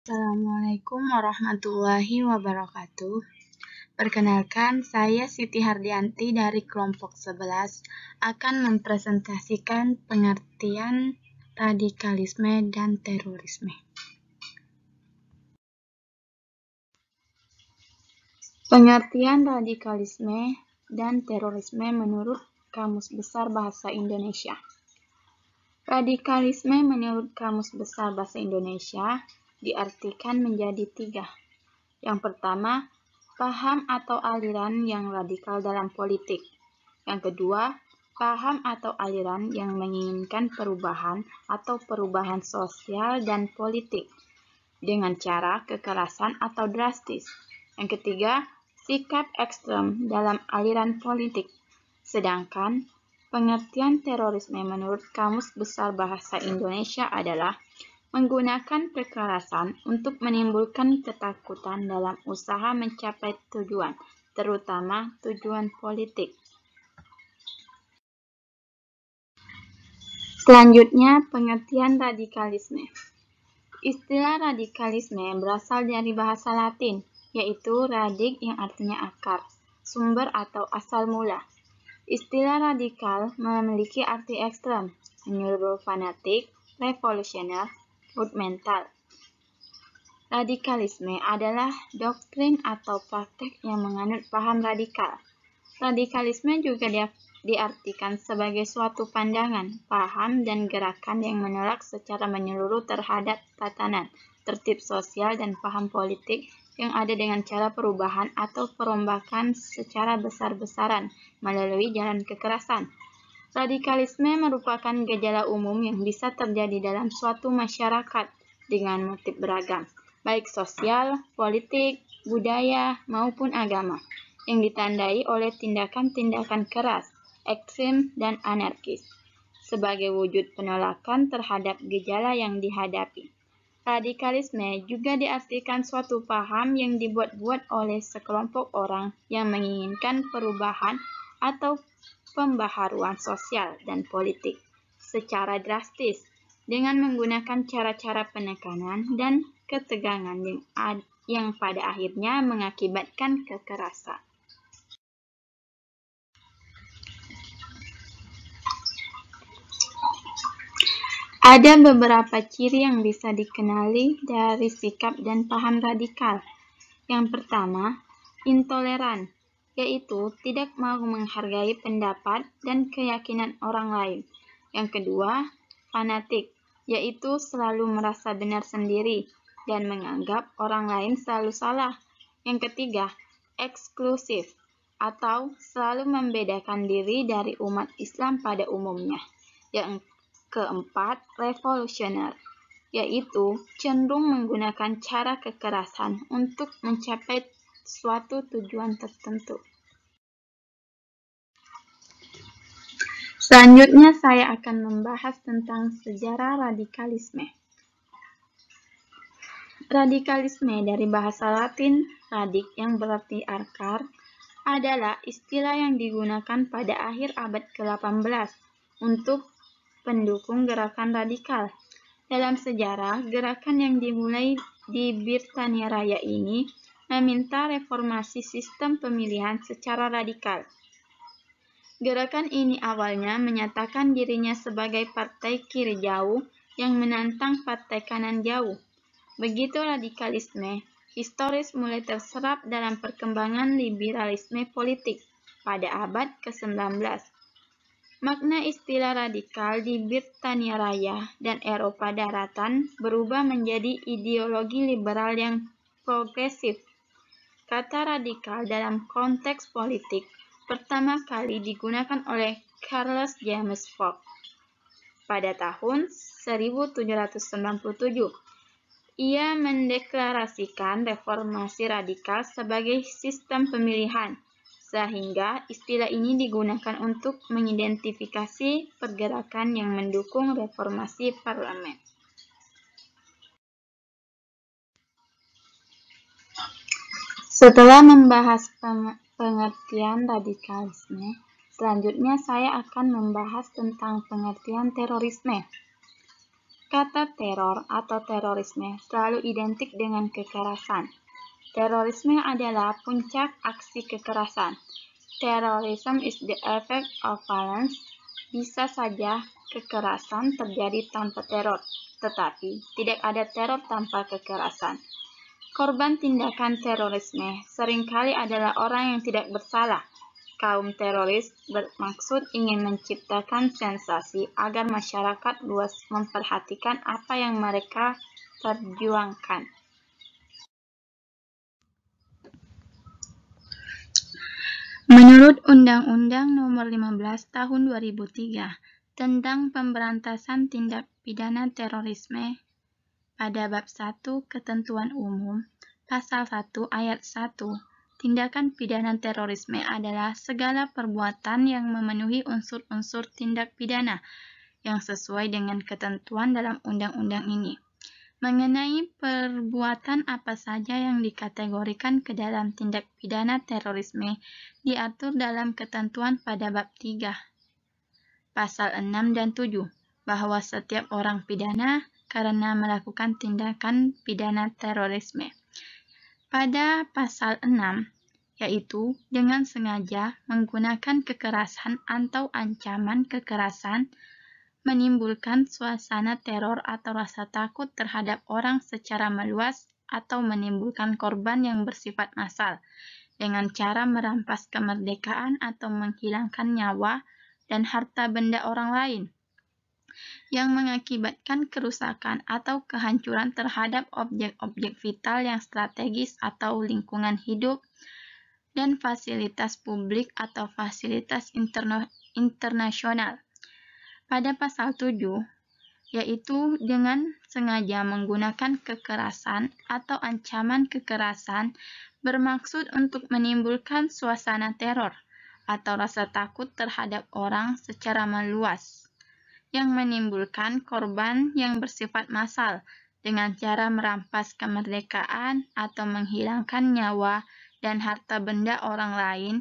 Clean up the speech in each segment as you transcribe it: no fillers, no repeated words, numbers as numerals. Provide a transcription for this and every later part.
Assalamualaikum warahmatullahi wabarakatuh. Perkenalkan, saya Siti Hardianti dari kelompok 11 akan mempresentasikan pengertian radikalisme dan terorisme. Pengertian radikalisme dan terorisme menurut Kamus Besar Bahasa Indonesia. Radikalisme menurut Kamus Besar Bahasa Indonesia diartikan menjadi 3. Yang pertama, paham atau aliran yang radikal dalam politik. Yang kedua, paham atau aliran yang menginginkan perubahan atau perubahan sosial dan politik dengan cara kekerasan atau drastis. Yang ketiga, sikap ekstrem dalam aliran politik. Sedangkan pengertian terorisme menurut Kamus Besar Bahasa Indonesia adalah menggunakan kekerasan untuk menimbulkan ketakutan dalam usaha mencapai tujuan, terutama tujuan politik. Selanjutnya, pengertian radikalisme. Istilah radikalisme berasal dari bahasa Latin, yaitu radik yang artinya akar, sumber atau asal mula. Istilah radikal memiliki arti ekstrem, menyuruh fanatik, revolusioner, fundamental. Radikalisme adalah doktrin atau praktek yang menganut paham radikal. Radikalisme juga diartikan sebagai suatu pandangan, paham, dan gerakan yang menolak secara menyeluruh terhadap tatanan, tertib sosial, dan paham politik yang ada dengan cara perubahan atau perombakan secara besar-besaran melalui jalan kekerasan. Radikalisme merupakan gejala umum yang bisa terjadi dalam suatu masyarakat dengan motif beragam, baik sosial, politik, budaya, maupun agama, yang ditandai oleh tindakan-tindakan keras, ekstrem, dan anarkis, sebagai wujud penolakan terhadap gejala yang dihadapi. Radikalisme juga diartikan suatu paham yang dibuat-buat oleh sekelompok orang yang menginginkan perubahan atau pembaharuan sosial dan politik secara drastis dengan menggunakan cara-cara penekanan dan ketegangan yang pada akhirnya mengakibatkan kekerasan. Ada beberapa ciri yang bisa dikenali dari sikap dan paham radikal. Yang pertama, intoleran, yaitu tidak mau menghargai pendapat dan keyakinan orang lain. Yang kedua, fanatik, yaitu selalu merasa benar sendiri dan menganggap orang lain selalu salah. Yang ketiga, eksklusif, atau selalu membedakan diri dari umat Islam pada umumnya. Yang keempat, revolusioner, yaitu cenderung menggunakan cara kekerasan untuk mencapai suatu tujuan tertentu. Selanjutnya saya akan membahas tentang sejarah radikalisme. Radikalisme dari bahasa Latin radik yang berarti akar adalah istilah yang digunakan pada akhir abad ke-18 untuk pendukung gerakan radikal. Dalam sejarah, gerakan yang dimulai di Britania Raya ini meminta reformasi sistem pemilihan secara radikal. Gerakan ini awalnya menyatakan dirinya sebagai partai kiri jauh yang menantang partai kanan jauh. Begitu radikalisme historis mulai terserap dalam perkembangan liberalisme politik pada abad ke-19. Makna istilah radikal di Britania Raya dan Eropa Daratan berubah menjadi ideologi liberal yang progresif. Kata radikal dalam konteks politik pertama kali digunakan oleh Charles James Fox pada tahun 1797. Ia mendeklarasikan reformasi radikal sebagai sistem pemilihan, sehingga istilah ini digunakan untuk mengidentifikasi pergerakan yang mendukung reformasi parlemen. Setelah membahas pengertian radikalisme, selanjutnya saya akan membahas tentang pengertian terorisme. Kata teror atau terorisme selalu identik dengan kekerasan. Terorisme adalah puncak aksi kekerasan. Terrorism is the effect of violence. Bisa saja kekerasan terjadi tanpa teror, tetapi tidak ada teror tanpa kekerasan. Korban tindakan terorisme seringkali adalah orang yang tidak bersalah. Kaum teroris bermaksud ingin menciptakan sensasi agar masyarakat luas memperhatikan apa yang mereka perjuangkan. Menurut Undang-Undang Nomor 15 Tahun 2003 tentang Pemberantasan Tindak Pidana Terorisme, pada bab 1 Ketentuan Umum, Pasal 1 Ayat 1, tindakan pidana terorisme adalah segala perbuatan yang memenuhi unsur-unsur tindak pidana yang sesuai dengan ketentuan dalam undang-undang ini. Mengenai perbuatan apa saja yang dikategorikan ke dalam tindak pidana terorisme diatur dalam ketentuan pada bab 3, pasal 6 dan 7, bahwa setiap orang pidana karena melakukan tindakan pidana terorisme. Pada pasal 6, yaitu dengan sengaja menggunakan kekerasan atau ancaman kekerasan, menimbulkan suasana teror atau rasa takut terhadap orang secara meluas atau menimbulkan korban yang bersifat massal, dengan cara merampas kemerdekaan atau menghilangkan nyawa dan harta benda orang lain, yang mengakibatkan kerusakan atau kehancuran terhadap objek-objek vital yang strategis atau lingkungan hidup dan fasilitas publik atau fasilitas internasional. Pada pasal 7, yaitu dengan sengaja menggunakan kekerasan atau ancaman kekerasan bermaksud untuk menimbulkan suasana teror atau rasa takut terhadap orang secara meluas, yang menimbulkan korban yang bersifat massal dengan cara merampas kemerdekaan atau menghilangkan nyawa dan harta benda orang lain,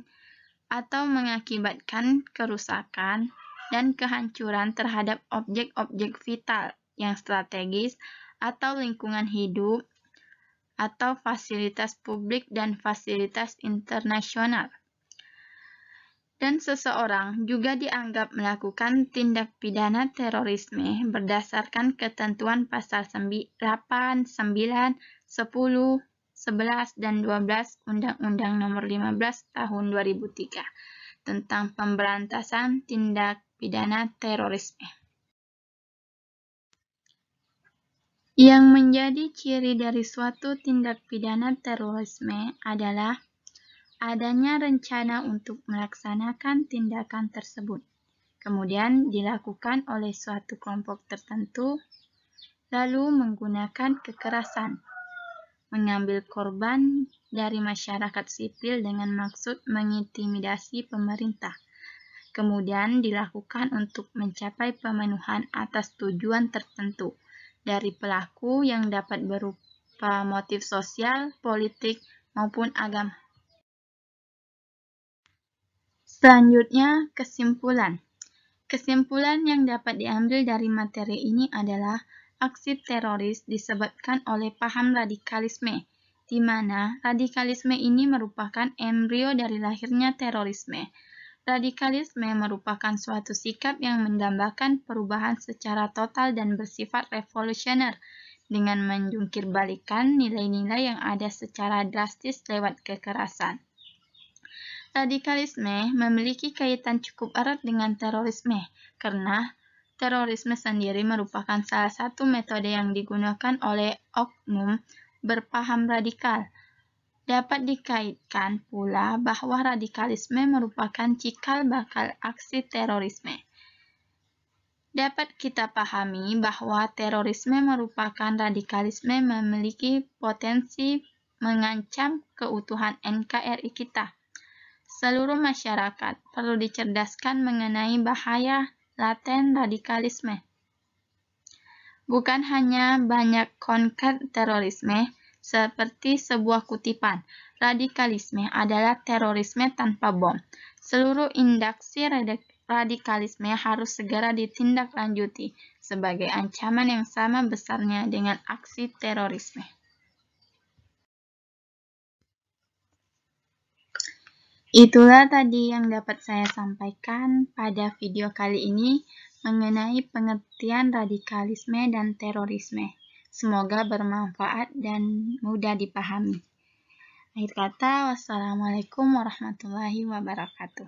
atau mengakibatkan kerusakan dan kehancuran terhadap objek-objek vital yang strategis atau lingkungan hidup atau fasilitas publik dan fasilitas internasional. Dan seseorang juga dianggap melakukan tindak pidana terorisme berdasarkan ketentuan pasal 8, 9, 10, 11, dan 12 Undang-Undang Nomor 15 Tahun 2003 tentang Pemberantasan Tindak Pidana Terorisme. Yang menjadi ciri dari suatu tindak pidana terorisme adalah adanya rencana untuk melaksanakan tindakan tersebut, kemudian dilakukan oleh suatu kelompok tertentu, lalu menggunakan kekerasan, mengambil korban dari masyarakat sipil dengan maksud mengintimidasi pemerintah, kemudian dilakukan untuk mencapai pemenuhan atas tujuan tertentu dari pelaku yang dapat berupa motif sosial, politik, maupun agama. Selanjutnya, kesimpulan. Kesimpulan yang dapat diambil dari materi ini adalah aksi teroris disebabkan oleh paham radikalisme, di mana radikalisme ini merupakan embrio dari lahirnya terorisme. Radikalisme merupakan suatu sikap yang mendambakan perubahan secara total dan bersifat revolusioner, dengan menjungkirbalikkan nilai-nilai yang ada secara drastis lewat kekerasan. Radikalisme memiliki kaitan cukup erat dengan terorisme, karena terorisme sendiri merupakan salah satu metode yang digunakan oleh oknum berpaham radikal. Dapat dikaitkan pula bahwa radikalisme merupakan cikal bakal aksi terorisme. Dapat kita pahami bahwa terorisme merupakan radikalisme memiliki potensi mengancam keutuhan NKRI kita. Seluruh masyarakat perlu dicerdaskan mengenai bahaya laten radikalisme. Bukan hanya banyak konkret terorisme, seperti sebuah kutipan, radikalisme adalah terorisme tanpa bom. Seluruh indikasi radikalisme harus segera ditindaklanjuti sebagai ancaman yang sama besarnya dengan aksi terorisme. Itulah tadi yang dapat saya sampaikan pada video kali ini mengenai pengertian radikalisme dan terorisme. Semoga bermanfaat dan mudah dipahami. Akhir kata, wassalamualaikum warahmatullahi wabarakatuh.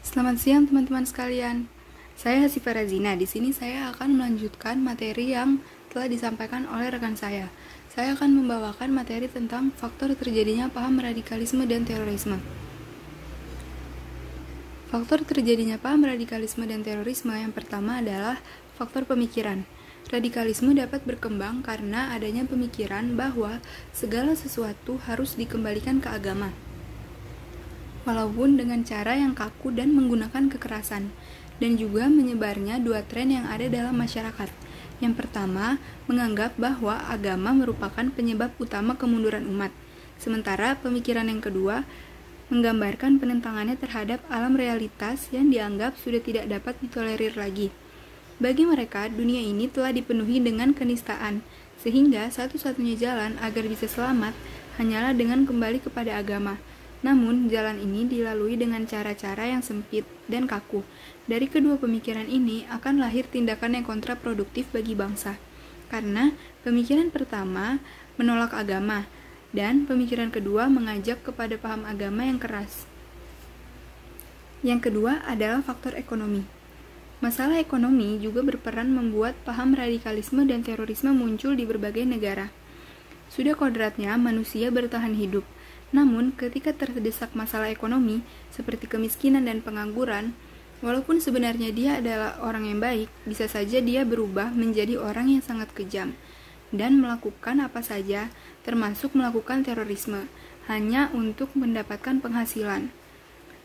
Selamat siang teman-teman sekalian. Saya Hasifah Razina. Di sini saya akan melanjutkan materi yang telah disampaikan oleh rekan saya. Saya akan membawakan materi tentang faktor terjadinya paham radikalisme dan terorisme. Faktor terjadinya paham radikalisme dan terorisme yang pertama adalah faktor pemikiran. Radikalisme dapat berkembang karena adanya pemikiran bahwa segala sesuatu harus dikembalikan ke agama, walaupun dengan cara yang kaku dan menggunakan kekerasan, dan juga menyebarnya dua tren yang ada dalam masyarakat. Yang pertama, menganggap bahwa agama merupakan penyebab utama kemunduran umat, sementara pemikiran yang kedua menggambarkan penentangannya terhadap alam realitas yang dianggap sudah tidak dapat ditolerir lagi. Bagi mereka, dunia ini telah dipenuhi dengan kenistaan, sehingga satu-satunya jalan agar bisa selamat hanyalah dengan kembali kepada agama. Namun, jalan ini dilalui dengan cara-cara yang sempit dan kaku. Dari kedua pemikiran ini akan lahir tindakan yang kontraproduktif bagi bangsa. Karena pemikiran pertama menolak agama, dan pemikiran kedua mengajak kepada paham agama yang keras. Yang kedua adalah faktor ekonomi. Masalah ekonomi juga berperan membuat paham radikalisme dan terorisme muncul di berbagai negara. Sudah kodratnya manusia bertahan hidup. Namun, ketika terdesak masalah ekonomi, seperti kemiskinan dan pengangguran, walaupun sebenarnya dia adalah orang yang baik, bisa saja dia berubah menjadi orang yang sangat kejam, dan melakukan apa saja, termasuk melakukan terorisme, hanya untuk mendapatkan penghasilan.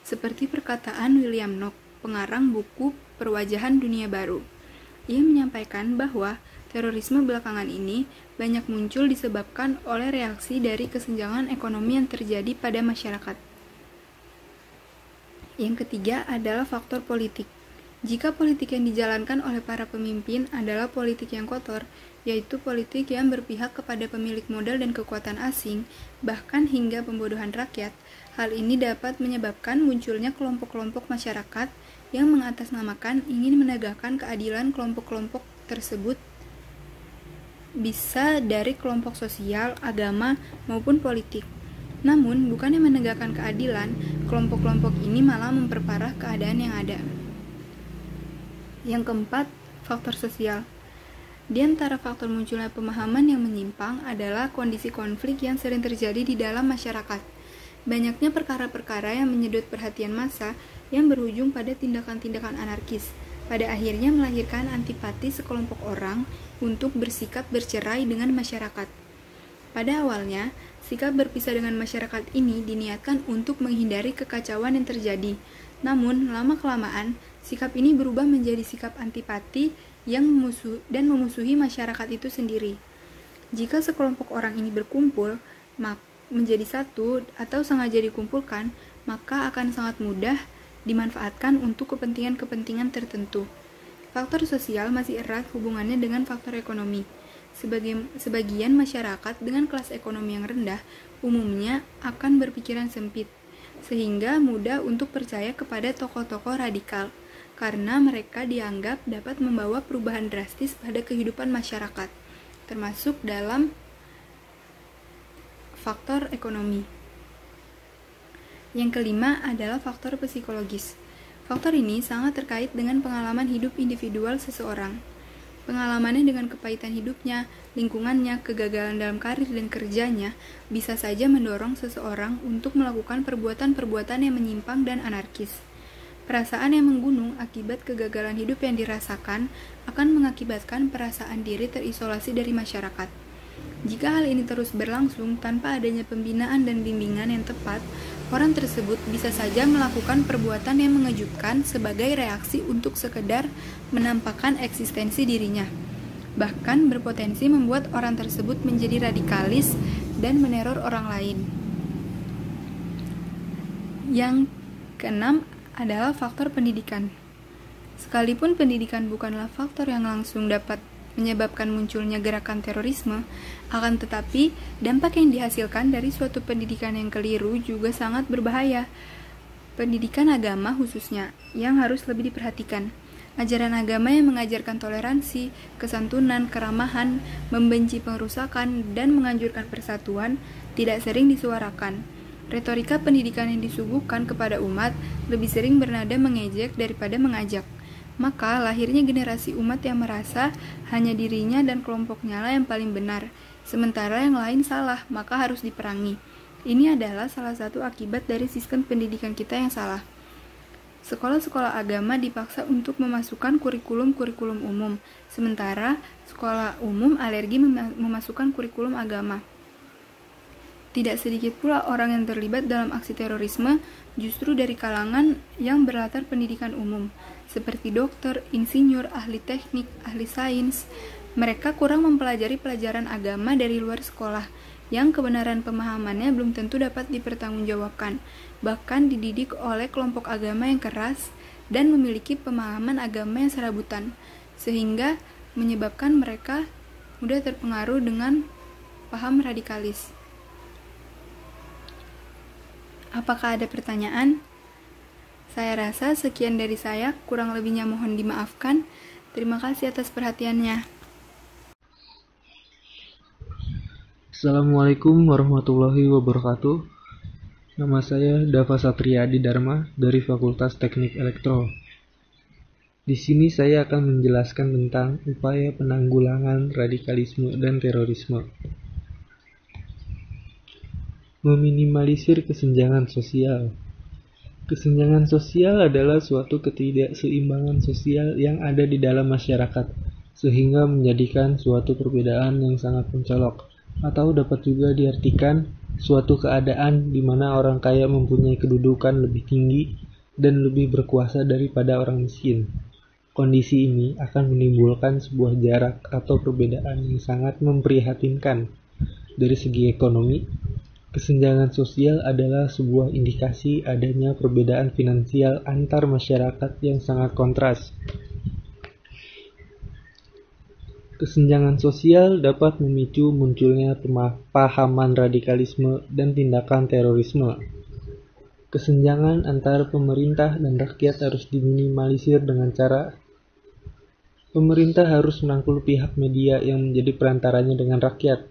Seperti perkataan William Nock, pengarang buku Perwajahan Dunia Baru. Ia menyampaikan bahwa terorisme belakangan ini banyak muncul disebabkan oleh reaksi dari kesenjangan ekonomi yang terjadi pada masyarakat. Yang ketiga adalah faktor politik. Jika politik yang dijalankan oleh para pemimpin adalah politik yang kotor, yaitu politik yang berpihak kepada pemilik modal dan kekuatan asing, bahkan hingga pembodohan rakyat, hal ini dapat menyebabkan munculnya kelompok-kelompok masyarakat yang mengatasnamakan ingin menegakkan keadilan. Kelompok-kelompok tersebut bisa dari kelompok sosial, agama, maupun politik. Namun, bukannya menegakkan keadilan, kelompok-kelompok ini malah memperparah keadaan yang ada. Yang keempat, faktor sosial. Di antara faktor munculnya pemahaman yang menyimpang adalah kondisi konflik yang sering terjadi di dalam masyarakat. Banyaknya perkara-perkara yang menyedot perhatian massa yang berujung pada tindakan-tindakan anarkis, pada akhirnya melahirkan antipati sekelompok orang untuk bersikap bercerai dengan masyarakat. Pada awalnya, sikap berpisah dengan masyarakat ini diniatkan untuk menghindari kekacauan yang terjadi. Namun, lama-kelamaan, sikap ini berubah menjadi sikap antipati yang memusuhi masyarakat itu sendiri. Jika sekelompok orang ini berkumpul, menjadi satu atau sengaja dikumpulkan, maka akan sangat mudah dimanfaatkan untuk kepentingan-kepentingan tertentu. Faktor sosial masih erat hubungannya dengan faktor ekonomi. Sebagian masyarakat dengan kelas ekonomi yang rendah umumnya akan berpikiran sempit, sehingga mudah untuk percaya kepada tokoh-tokoh radikal, karena mereka dianggap dapat membawa perubahan drastis pada kehidupan masyarakat, termasuk dalam faktor ekonomi. Yang kelima adalah faktor psikologis. Faktor ini sangat terkait dengan pengalaman hidup individual seseorang. Pengalamannya dengan kepahitan hidupnya, lingkungannya, kegagalan dalam karir dan kerjanya bisa saja mendorong seseorang untuk melakukan perbuatan-perbuatan yang menyimpang dan anarkis. Perasaan yang menggunung akibat kegagalan hidup yang dirasakan akan mengakibatkan perasaan diri terisolasi dari masyarakat. Jika hal ini terus berlangsung tanpa adanya pembinaan dan bimbingan yang tepat, orang tersebut bisa saja melakukan perbuatan yang mengejutkan sebagai reaksi untuk sekedar menampakkan eksistensi dirinya. Bahkan berpotensi membuat orang tersebut menjadi radikalis dan meneror orang lain. Yang keenam adalah faktor pendidikan. Sekalipun pendidikan bukanlah faktor yang langsung dapat menyebabkan munculnya gerakan terorisme, akan tetapi dampak yang dihasilkan dari suatu pendidikan yang keliru juga sangat berbahaya. Pendidikan agama khususnya yang harus lebih diperhatikan. Ajaran agama yang mengajarkan toleransi, kesantunan, keramahan, membenci pengerusakan, dan menganjurkan persatuan tidak sering disuarakan. Retorika pendidikan yang disuguhkan kepada umat lebih sering bernada mengejek daripada mengajak. Maka lahirnya generasi umat yang merasa hanya dirinya dan kelompoknya lah yang paling benar, sementara yang lain salah, maka harus diperangi. Ini adalah salah satu akibat dari sistem pendidikan kita yang salah. Sekolah-sekolah agama dipaksa untuk memasukkan kurikulum-kurikulum umum, sementara sekolah umum alergi memasukkan kurikulum agama. Tidak sedikit pula orang yang terlibat dalam aksi terorisme justru dari kalangan yang berlatar pendidikan umum, seperti dokter, insinyur, ahli teknik, ahli sains. Mereka kurang mempelajari pelajaran agama dari luar sekolah, yang kebenaran pemahamannya belum tentu dapat dipertanggungjawabkan, bahkan dididik oleh kelompok agama yang keras dan memiliki pemahaman agama yang serabutan, sehingga menyebabkan mereka mudah terpengaruh dengan paham radikalis. Apakah ada pertanyaan? Saya rasa sekian dari saya, kurang lebihnya mohon dimaafkan. Terima kasih atas perhatiannya. Assalamualaikum warahmatullahi wabarakatuh. Nama saya Dava Satriadi Dharma dari Fakultas Teknik Elektro. Di sini saya akan menjelaskan tentang upaya penanggulangan radikalisme dan terorisme. Meminimalisir kesenjangan sosial. Kesenjangan sosial adalah suatu ketidakseimbangan sosial yang ada di dalam masyarakat, sehingga menjadikan suatu perbedaan yang sangat mencolok, atau dapat juga diartikan suatu keadaan di mana orang kaya mempunyai kedudukan lebih tinggi dan lebih berkuasa daripada orang miskin. Kondisi ini akan menimbulkan sebuah jarak atau perbedaan yang sangat memprihatinkan. Dari segi ekonomi, kesenjangan sosial adalah sebuah indikasi adanya perbedaan finansial antar masyarakat yang sangat kontras. Kesenjangan sosial dapat memicu munculnya pemahaman radikalisme dan tindakan terorisme. Kesenjangan antara pemerintah dan rakyat harus diminimalisir dengan cara pemerintah harus merangkul pihak media yang menjadi perantaranya dengan rakyat.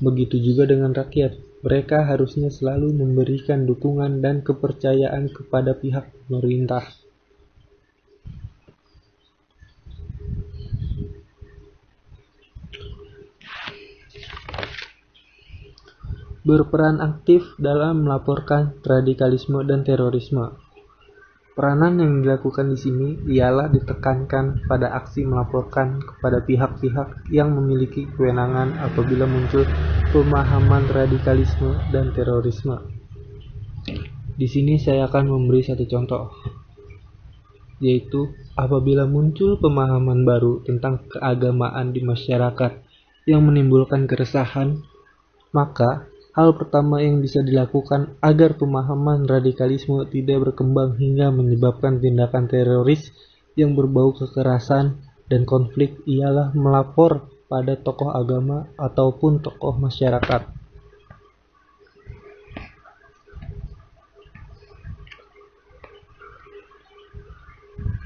Begitu juga dengan rakyat. Mereka harusnya selalu memberikan dukungan dan kepercayaan kepada pihak pemerintah. Berperan aktif dalam melaporkan radikalisme dan terorisme. Peranan yang dilakukan di sini ialah ditekankan pada aksi melaporkan kepada pihak-pihak yang memiliki kewenangan apabila muncul pemahaman radikalisme dan terorisme. Di sini saya akan memberi satu contoh, yaitu apabila muncul pemahaman baru tentang keagamaan di masyarakat yang menimbulkan keresahan, maka hal pertama yang bisa dilakukan agar pemahaman radikalisme tidak berkembang hingga menyebabkan tindakan teroris yang berbau kekerasan dan konflik ialah melapor pada tokoh agama ataupun tokoh masyarakat.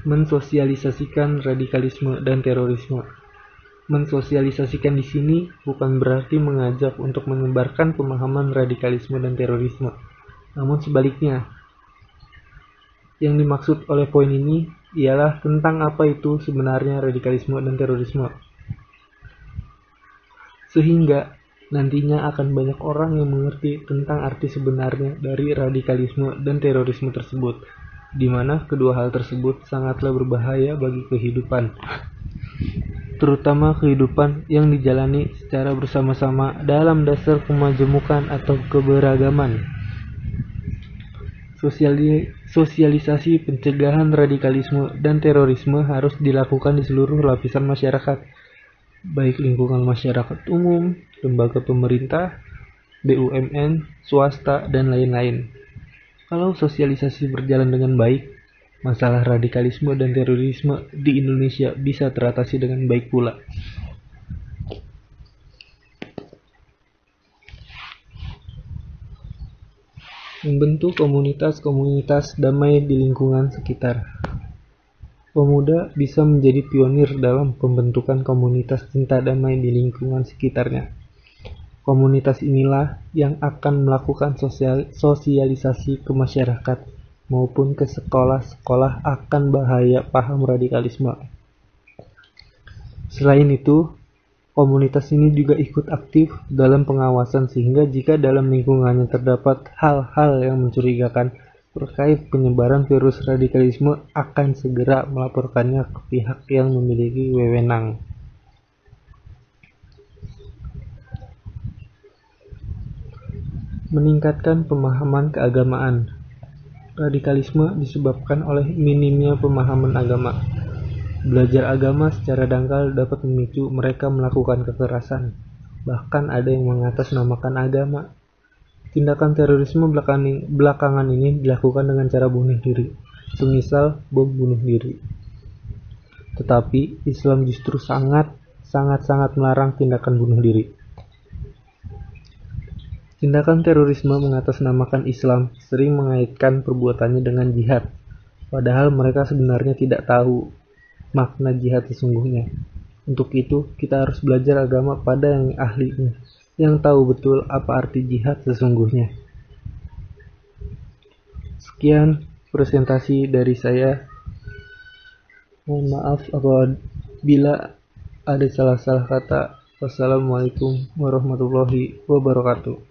Mensosialisasikan radikalisme dan terorisme. Mensosialisasikan di sini bukan berarti mengajak untuk menyebarkan pemahaman radikalisme dan terorisme, namun sebaliknya. Yang dimaksud oleh poin ini ialah tentang apa itu sebenarnya radikalisme dan terorisme. Sehingga nantinya akan banyak orang yang mengerti tentang arti sebenarnya dari radikalisme dan terorisme tersebut, di mana kedua hal tersebut sangatlah berbahaya bagi kehidupan, terutama kehidupan yang dijalani secara bersama-sama dalam dasar kemajemukan atau keberagaman. Sosialisasi pencegahan radikalisme dan terorisme harus dilakukan di seluruh lapisan masyarakat, baik lingkungan masyarakat umum, lembaga pemerintah, BUMN, swasta, dan lain-lain. Kalau sosialisasi berjalan dengan baik, masalah radikalisme dan terorisme di Indonesia bisa teratasi dengan baik pula. Membentuk komunitas-komunitas damai di lingkungan sekitar. Pemuda bisa menjadi pionir dalam pembentukan komunitas cinta damai di lingkungan sekitarnya. Komunitas inilah yang akan melakukan sosialisasi ke masyarakat maupun ke sekolah-sekolah akan bahaya paham radikalisme. Selain itu, komunitas ini juga ikut aktif dalam pengawasan sehingga jika dalam lingkungannya terdapat hal-hal yang mencurigakan terkait penyebaran virus radikalisme akan segera melaporkannya ke pihak yang memiliki wewenang. Meningkatkan pemahaman keagamaan. Radikalisme disebabkan oleh minimnya pemahaman agama. Belajar agama secara dangkal dapat memicu mereka melakukan kekerasan. Bahkan ada yang mengatasnamakan agama. Tindakan terorisme belakangan ini dilakukan dengan cara bunuh diri, semisal bom bunuh diri. Tetapi Islam justru sangat melarang tindakan bunuh diri. Tindakan terorisme mengatasnamakan Islam sering mengaitkan perbuatannya dengan jihad, padahal mereka sebenarnya tidak tahu makna jihad sesungguhnya. Untuk itu, kita harus belajar agama pada yang ahlinya, yang tahu betul apa arti jihad sesungguhnya. Sekian presentasi dari saya. Mohon maaf apabila ada salah-salah kata. Wassalamualaikum warahmatullahi wabarakatuh.